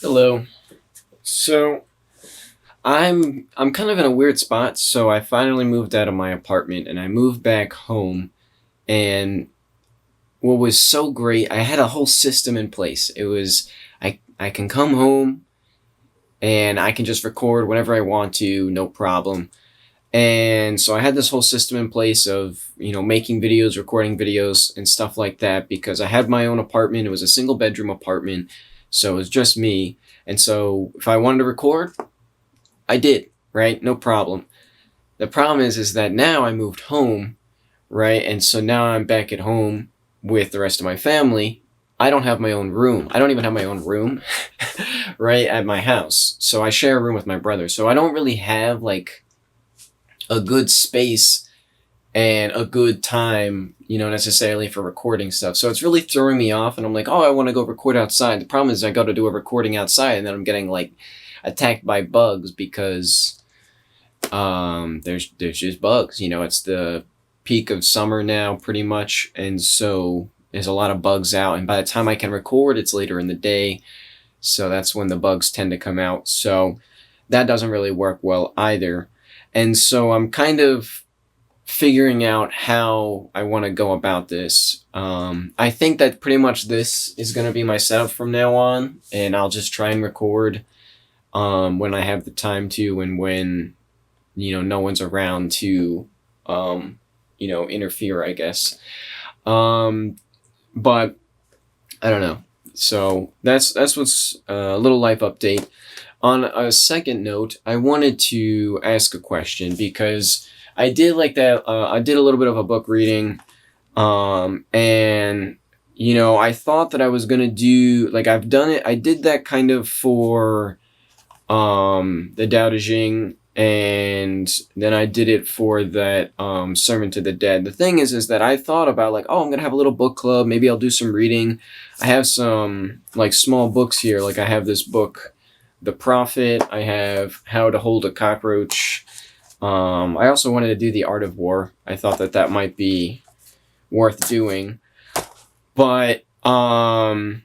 Hello. So I'm kind of in a weird spot. So I finally moved out of my apartment and I moved back home. And what was so great, I had a whole system in place. I can come home and I can just record whenever I want to, no problem. And so I had this whole system in place of, making videos, recording videos and stuff like that because I had my own apartment. It was a single bedroom apartment. So it was just me. And so if I wanted to record, I did, right? No problem. The problem is that now I moved home, right? And so now I'm back at home with the rest of my family. I don't have my own room. I don't even have my own room, right, at my house. So I share a room with my brother. So I don't really have like a good space and a good time, necessarily for recording stuff. So it's really throwing me off. And I'm like, oh, I want to go record outside. The problem is I go to do a recording outside and then I'm getting like attacked by bugs because there's just bugs. It's the peak of summer now, pretty much, and so there's a lot of bugs out. And by the time I can record, it's later in the day, so that's when the bugs tend to come out. So that doesn't really work well either. And so I'm kind of figuring out how I want to go about this. I think that pretty much this is going to be my setup from now on, and I'll just try and record when I have the time to, and when no one's around to interfere, I guess. But I don't know. So that's what's a little life update. On a second note, I wanted to ask a question because I did like that. I did a little bit of a book reading, and I thought that I was gonna do like I've done it. I did that kind of for the Tao Te Ching, and then I did it for that Sermon to the Dead. The thing is that I thought about like, oh, I'm gonna have a little book club. Maybe I'll do some reading. I have some like small books here. Like I have this book, The Prophet. I have How to Hold a Cockroach. I also wanted to do The Art of War. I thought that might be worth doing, but I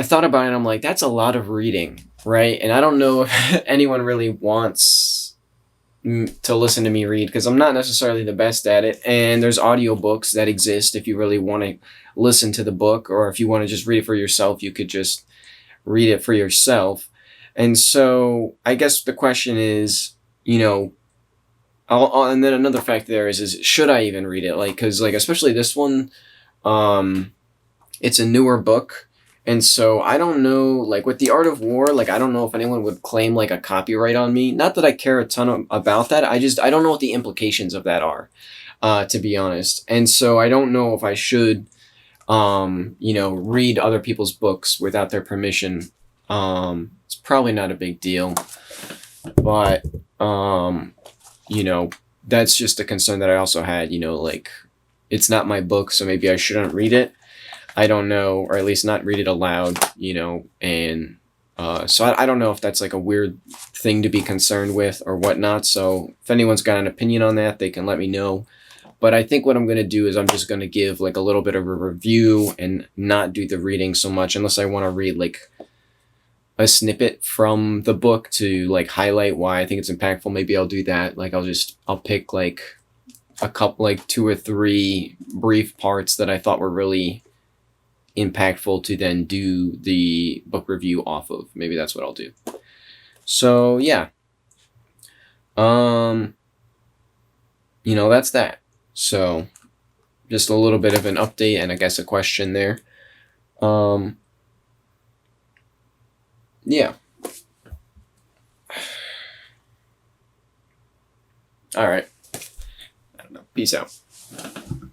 thought about it and I'm like, that's a lot of reading, right? And I don't know if anyone really wants to listen to me read because I'm not necessarily the best at it. And there's audiobooks that exist if you really want to listen to the book, or if you want to just read it for yourself, you could just read it for yourself. And so I guess the question is, and then another fact there is should I even read it? Like, because like especially this one, it's a newer book. And so I don't know, like with The Art of War, like I don't know if anyone would claim like a copyright on me. Not that I care a ton about that. I don't know what the implications of that are, to be honest. And so I don't know if I should, read other people's books without their permission. It's probably not a big deal, but that's just a concern that I also had. Like it's not my book, so maybe I shouldn't read it. I don't know, or at least not read it aloud, and so I don't know if that's like a weird thing to be concerned with or whatnot. So if anyone's got an opinion on that, they can let me know. But I think what I'm going to do is I'm just going to give like a little bit of a review and not do the reading so much unless I want to read like a snippet from the book to like highlight why I think it's impactful. Maybe I'll do that. Like I'll pick like a couple, like two or three brief parts that I thought were really impactful to then do the book review off of. Maybe that's what I'll do. So yeah, that's that. So just a little bit of an update and I guess a question there. Yeah. All right. I don't know. Peace out.